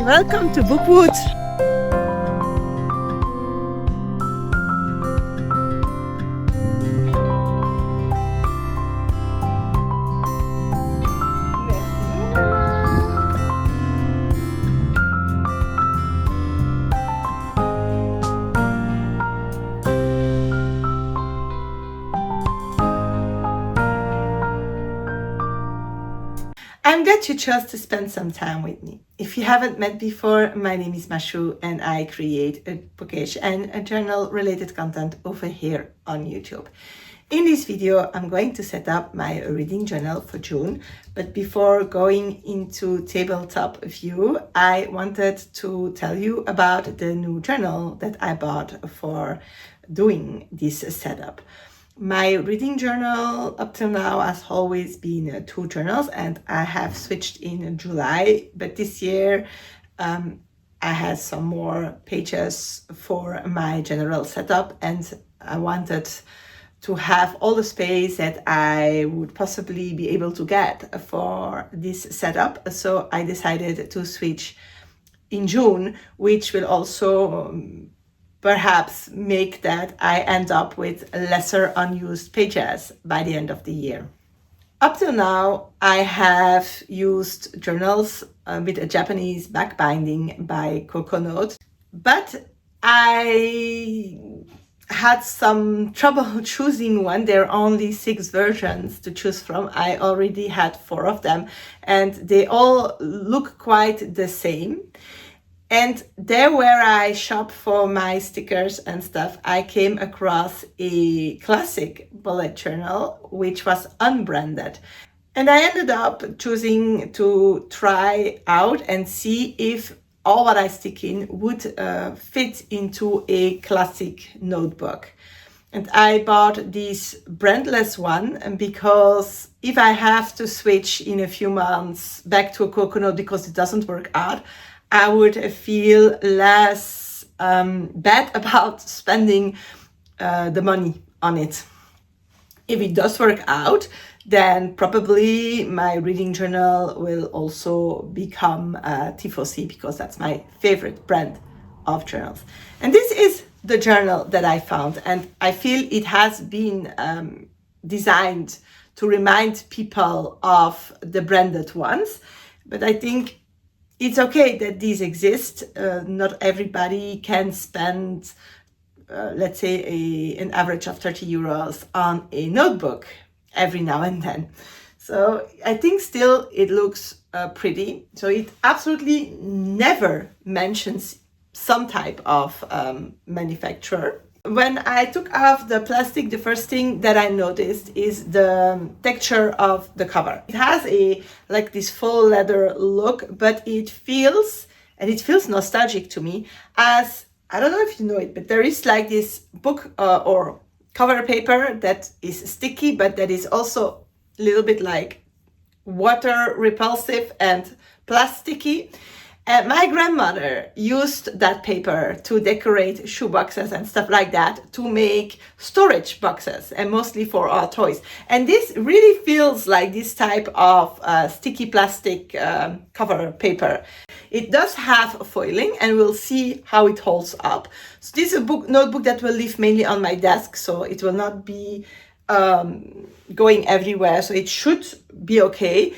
Welcome to Bookwood. I'm glad you chose to spend some time with me. If you haven't met before, my name is Mashou and I create a bookish and a journal related content over here on YouTube. In this video, I'm going to set up my reading journal for June, but before going into tabletop view, I wanted to tell you about the new journal that I bought for doing this setup. My reading journal up till now has always been 2 journals, and I have switched in July, but this year I had some more pages for my general setup, and I wanted to have all the space that I would possibly be able to get for this setup. So I decided to switch in June, which will also perhaps make that I end up with lesser unused pages by the end of the year. Up till now, I have used journals with a Japanese backbinding by Coconut, but I had some trouble choosing one. There are only 6 versions to choose from. I already had 4 of them, and they all look quite the same. And there where I shop for my stickers and stuff, I came across a classic bullet journal, which was unbranded. And I ended up choosing to try out and see if all what I stick in would fit into a classic notebook. And I bought this brandless one because if I have to switch in a few months back to a Coconut because it doesn't work out, I would feel less bad about spending the money on it. If it does work out, then probably my reading journal will also become Tifosi, because that's my favorite brand of journals. And this is the journal that I found, and I feel it has been designed to remind people of the branded ones, but I think it's okay that these exist. Not everybody can spend, let's say, an average of 30 euros on a notebook every now and then. So I think still it looks pretty. So it absolutely never mentions some type of manufacturer. When I took off the plastic, the first thing that I noticed is the texture of the cover. It has like this faux leather look, but it feels nostalgic to me, as I don't know if you know it, but there is like this book or cover paper that is sticky, but that is also a little bit like water repulsive and plasticky. My grandmother used that paper to decorate shoe boxes and stuff like that, to make storage boxes, and mostly for our toys. And this really feels like this type of sticky plastic cover paper. It does have foiling, and we'll see how it holds up. So this is a notebook that will live mainly on my desk, so it will not be going everywhere, so it should be okay.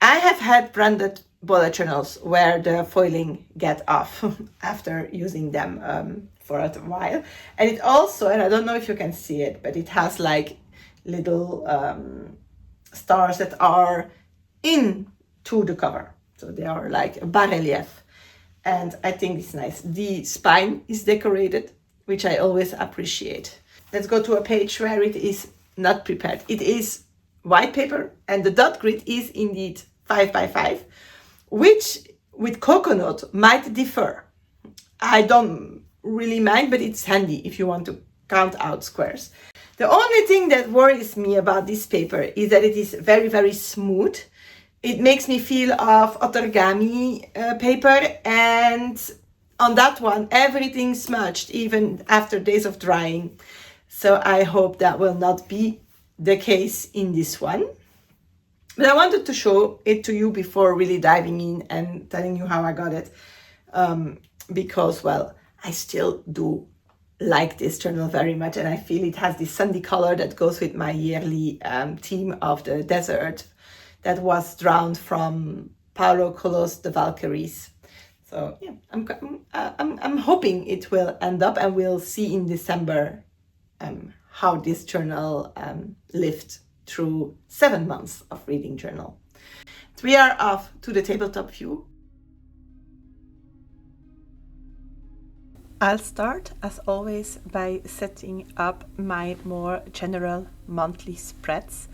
I have had branded bullet journals where the foiling get off after using them for a while. And it also, and I don't know if you can see it, but it has like little stars that are into the cover. So they are like a bas-relief. And I think it's nice. The spine is decorated, which I always appreciate. Let's go to a page where it is not prepared. It is white paper, and the dot grid is indeed 5x5. Which with Coconut might differ. I don't really mind, but it's handy if you want to count out squares. The only thing that worries me about this paper is that it is very, very smooth. It makes me feel of origami paper, and on that one, everything smudged even after days of drying. So I hope that will not be the case in this one. But I wanted to show it to you before really diving in and telling you how I got it. because, well, I still do like this journal very much, and I feel it has this sandy color that goes with my yearly theme of the desert that was drawn from Paulo Coelho's The Valkyries. So yeah, I'm hoping it will end up, and we'll see in December how this journal lived through 7 months of reading journal. We are off to the tabletop view. I'll start, as always, by setting up my more general monthly spreads.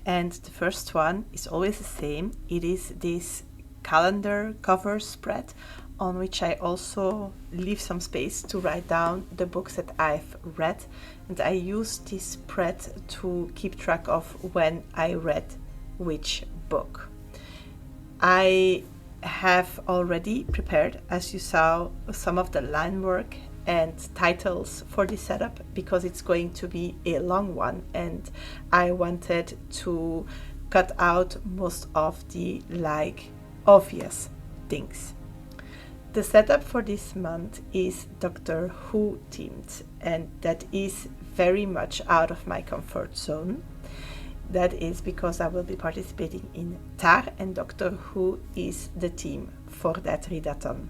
And the first one is always the same. It is this calendar cover spread on which I also leave some space to write down the books that I've read. And I use this spread to keep track of when I read which book. I have already prepared, as you saw, some of the line work and titles for this setup because it's going to be a long one, and I wanted to cut out most of the obvious things. The setup for this month is Doctor Who themed, and that is very much out of my comfort zone. That is because I will be participating in TAR, and Doctor Who is the theme for that readathon.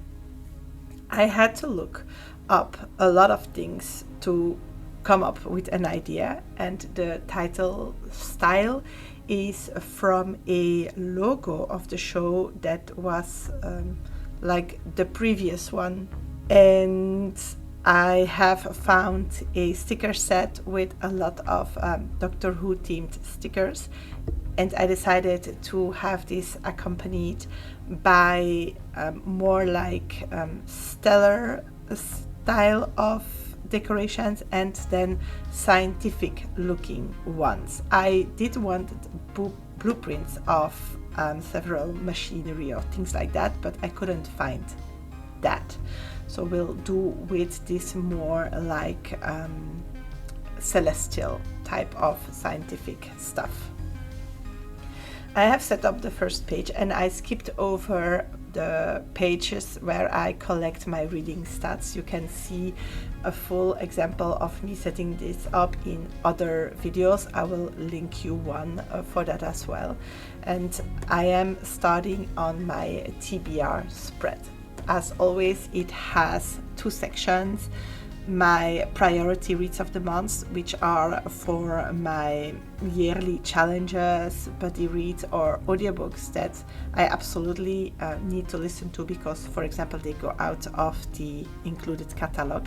I had to look up a lot of things to come up with an idea, and the title style is from a logo of the show that was like the previous one. And I have found a sticker set with a lot of Doctor Who themed stickers, and I decided to have this accompanied by more like stellar style of decorations and then scientific looking ones. I did want blueprints of several machinery or things like that, but I couldn't find that. So we'll do with this more like celestial type of scientific stuff. I have set up the first page, and I skipped over the pages where I collect my reading stats. You can see a full example of me setting this up in other videos. I will link you one for that as well. And I am starting on my TBR spread. As always, it has 2 sections. My priority reads of the month, which are for my yearly challenges, buddy reads or audiobooks that I absolutely need to listen to because, for example, they go out of the included catalog.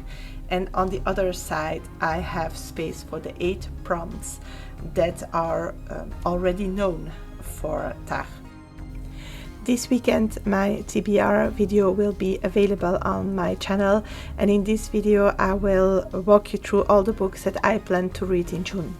And on the other side, I have space for the 8 prompts that are already known for TAR. This weekend my TBR video will be available on my channel, and in this video I will walk you through all the books that I plan to read in June.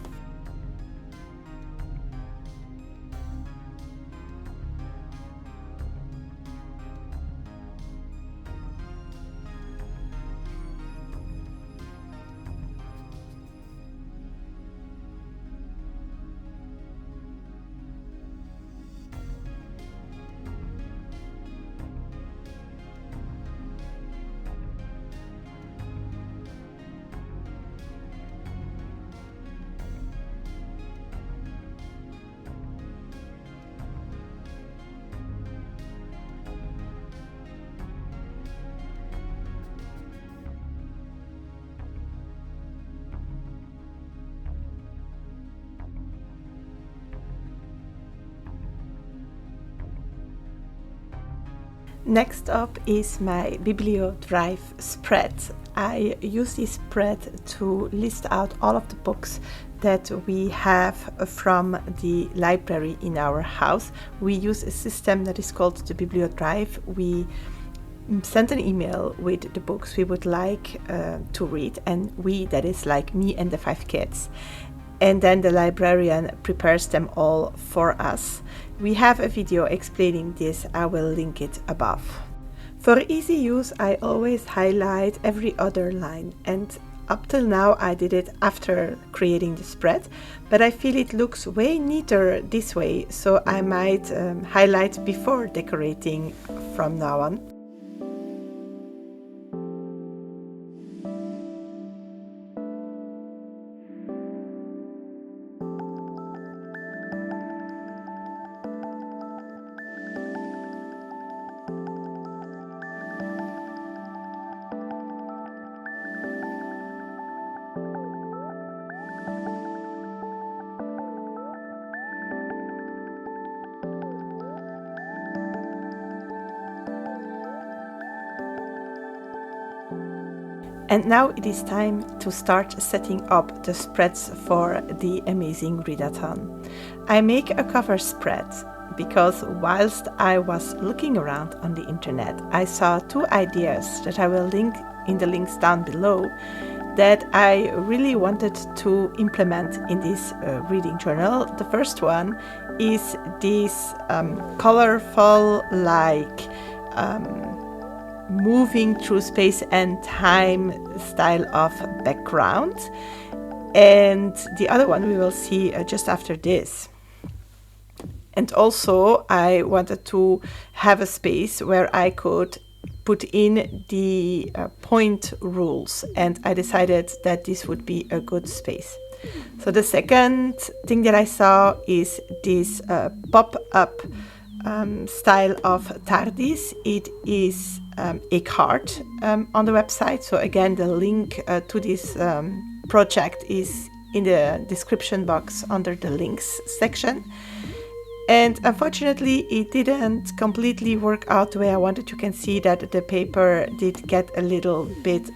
Next up is my bibliodrive spread. I use this spread to list out all of the books that we have from the library in our house. We use a system that is called the bibliodrive. We send an email with the books we would like to read, and we, that is like me and the 5 kids. And then the librarian prepares them all for us. We have a video explaining this. I will link it above. For easy use, I always highlight every other line, and up till now I did it after creating the spread, but I feel it looks way neater this way, so I might highlight before decorating from now on. And now it is time to start setting up the spreads for the Amazing Readathon. I make a cover spread because whilst I was looking around on the internet, I saw 2 ideas that I will link in the links down below that I really wanted to implement in this reading journal. The first one is this colorful, moving through space and time style of background, and the other one we will see just after this. And also I wanted to have a space where I could put in the point rules, and I decided that this would be a good space. So the second thing that I saw is this pop-up style of Tardis. It is a card on the website. So again, the link to this project is in the description box under the links section. And unfortunately, it didn't completely work out the way I wanted. You can see that the paper did get a little bit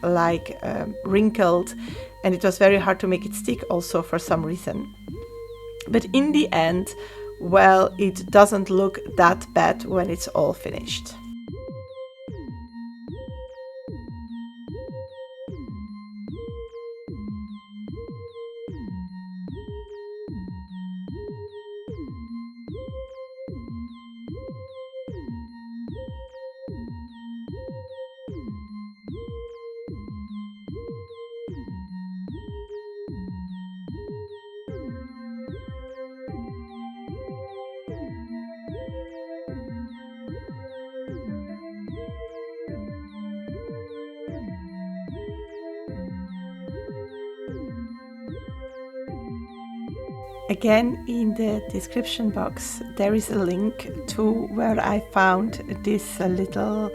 wrinkled, and it was very hard to make it stick also for some reason. But in the end, well, it doesn't look that bad when it's all finished. Again, in the description box, there is a link to where I found this little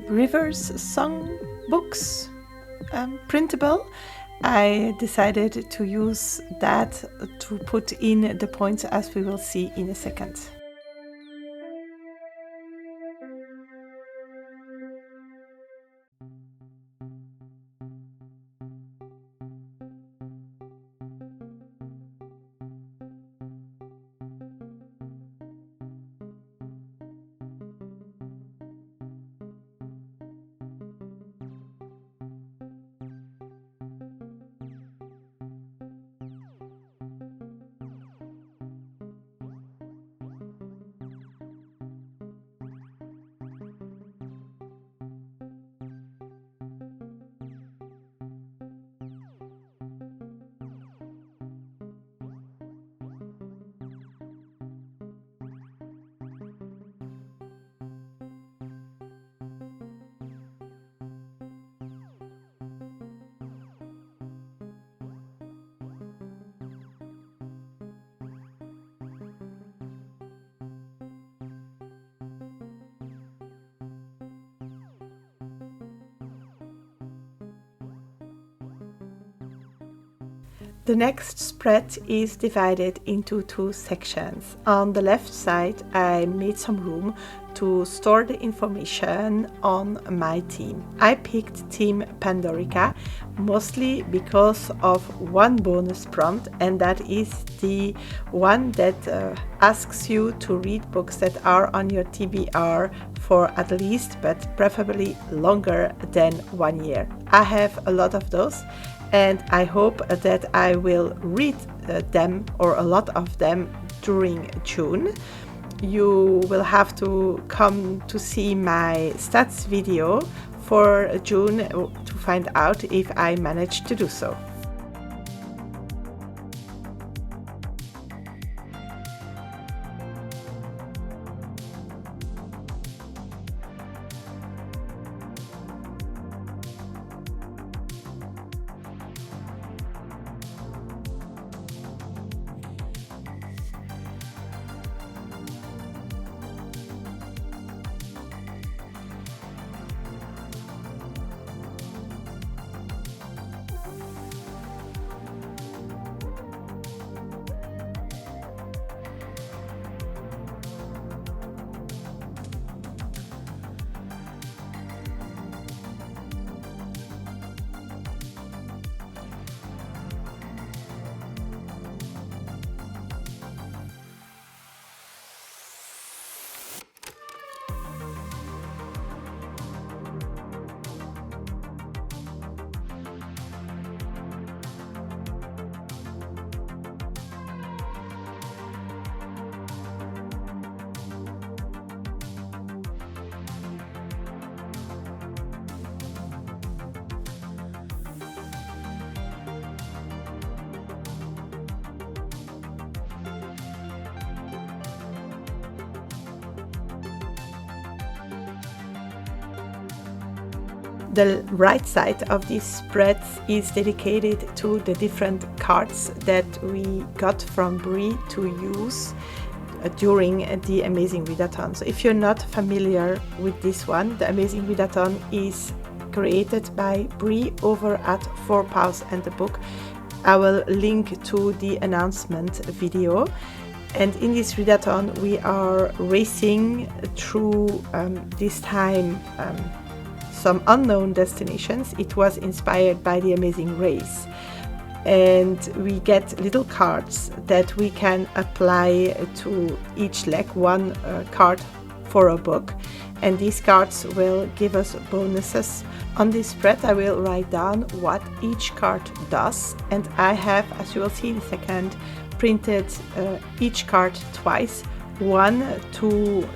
Rivers song books printable. I decided to use that to put in the points, as we will see in a second. The next spread is divided into 2 sections. On the left side, I made some room to store the information on my team. I picked Team Pandorica mostly because of one bonus prompt, and that is the one that asks you to read books that are on your TBR for at least, but preferably longer than 1 year. I have a lot of those, and I hope that I will read them, or a lot of them, during June. You will have to come to see my stats video for June to find out if I managed to do so. The right side of this spread is dedicated to the different cards that we got from Brie to use during the Amazing Readathon. So if you're not familiar with this one, the Amazing Readathon is created by Brie over at 4 Paws and the Book. I will link to the announcement video. And in this readathon we are racing through this time some unknown destinations. It was inspired by the Amazing Race. And we get little cards that we can apply to each leg, one card for a book. And these cards will give us bonuses. On this spread I will write down what each card does, and I have, as you will see in a second, printed each card twice, one to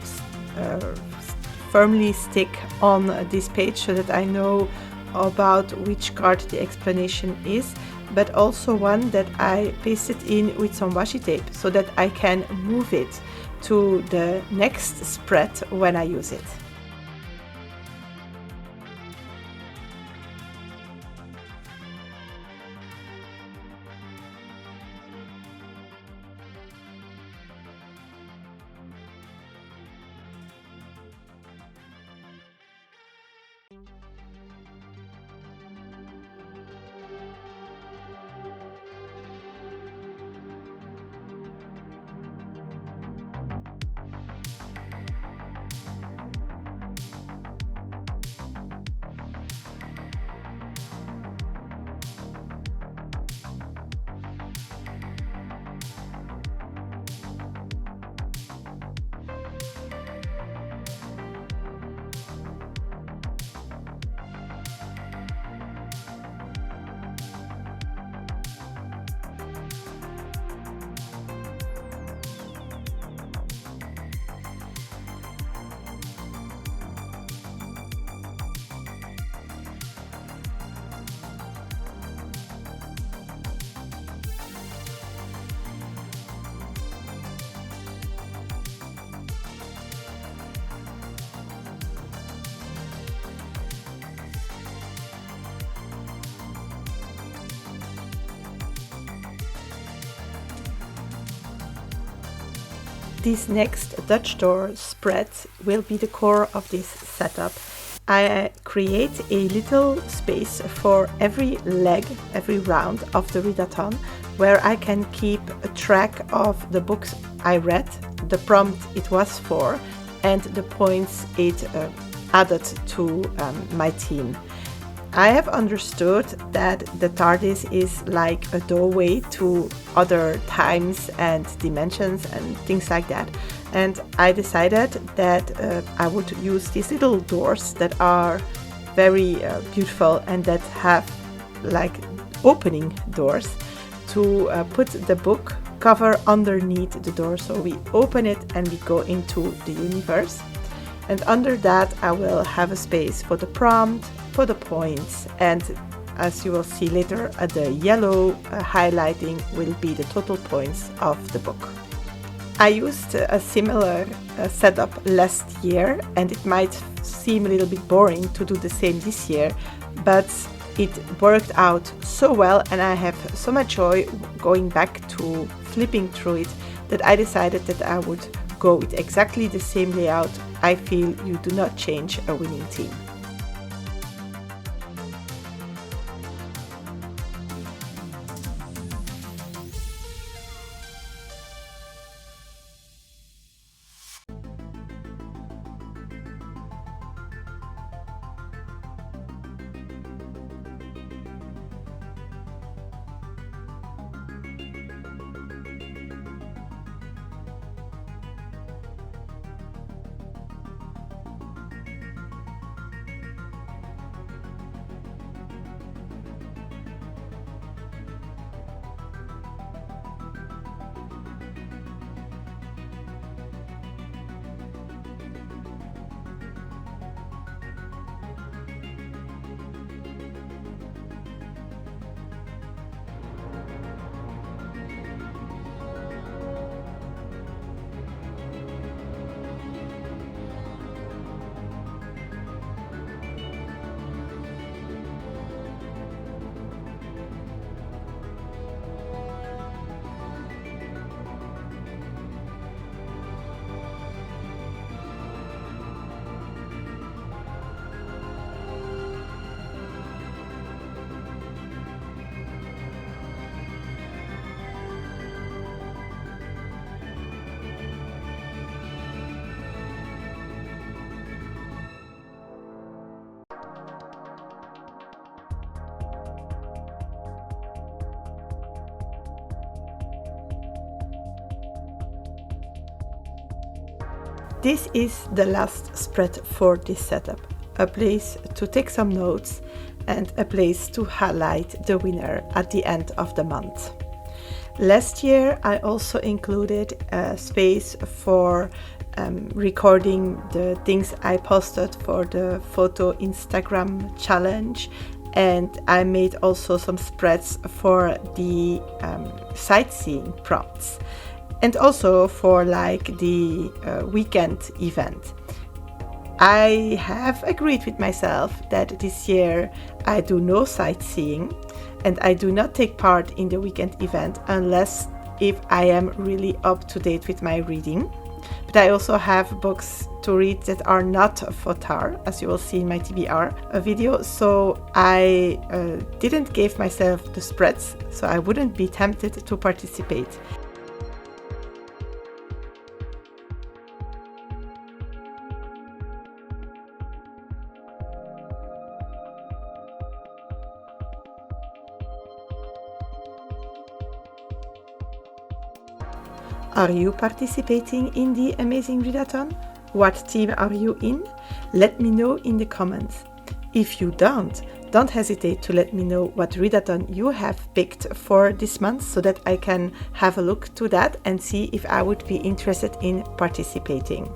firmly stick on this page so that I know about which card the explanation is, but also one that I pasted in with some washi tape so that I can move it to the next spread when I use it. This next Dutch door spread will be the core of this setup. I create a little space for every leg, every round of the readathon, where I can keep a track of the books I read, the prompt it was for, and the points it added to my team. I have understood that the Tardis is like a doorway to other times and dimensions and things like that. And I decided that I would use these little doors that are very beautiful and that have like opening doors to put the book cover underneath the door. So we open it and we go into the universe. And under that I will have a space for the prompt, for the points, and as you will see later, the yellow highlighting will be the total points of the book. I used a similar setup last year, and it might seem a little bit boring to do the same this year, but it worked out so well and I have so much joy going back to flipping through it that I decided that I would go with exactly the same layout. I feel you do not change a winning team. This is the last spread for this setup, a place to take some notes and a place to highlight the winner at the end of the month. Last year I also included a space for recording the things I posted for the photo Instagram challenge, and I made also some spreads for the sightseeing prompts and also for like the weekend event. I have agreed with myself that this year I do no sightseeing and I do not take part in the weekend event unless if I am really up to date with my reading. But I also have books to read that are not for TAR, as you will see in my TBR video, so I didn't give myself the spreads, so I wouldn't be tempted to participate. Are you participating in the Amazing Readathon? What team are you in? Let me know in the comments. If you don't hesitate to let me know what readathon you have picked for this month so that I can have a look to that and see if I would be interested in participating.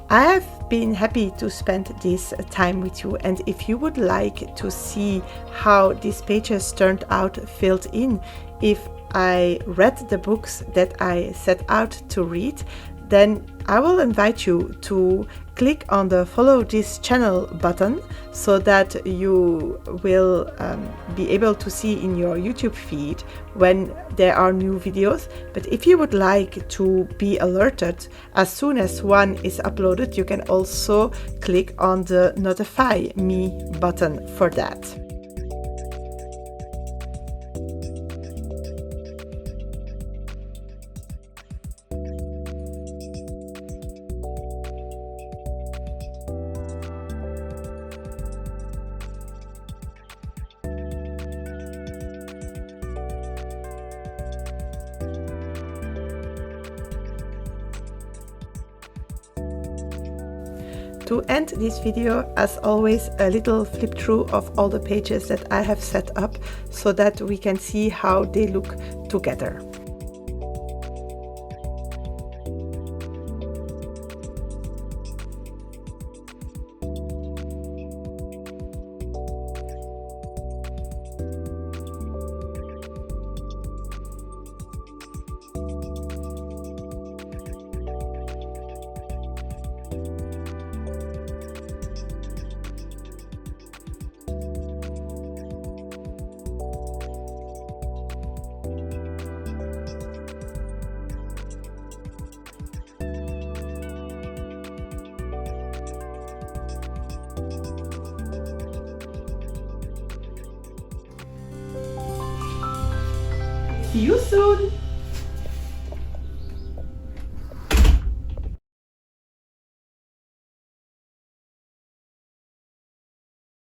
I have been happy to spend this time with you, and if you would like to see how these pages turned out filled in, if I read the books that I set out to read, then I will invite you to click on the follow this channel button so that you will be able to see in your YouTube feed when there are new videos. But if you would like to be alerted as soon as one is uploaded, you can also click on the notify me button for that. To end this video, as always, a little flip through of all the pages that I have set up so that we can see how they look together. See you soon!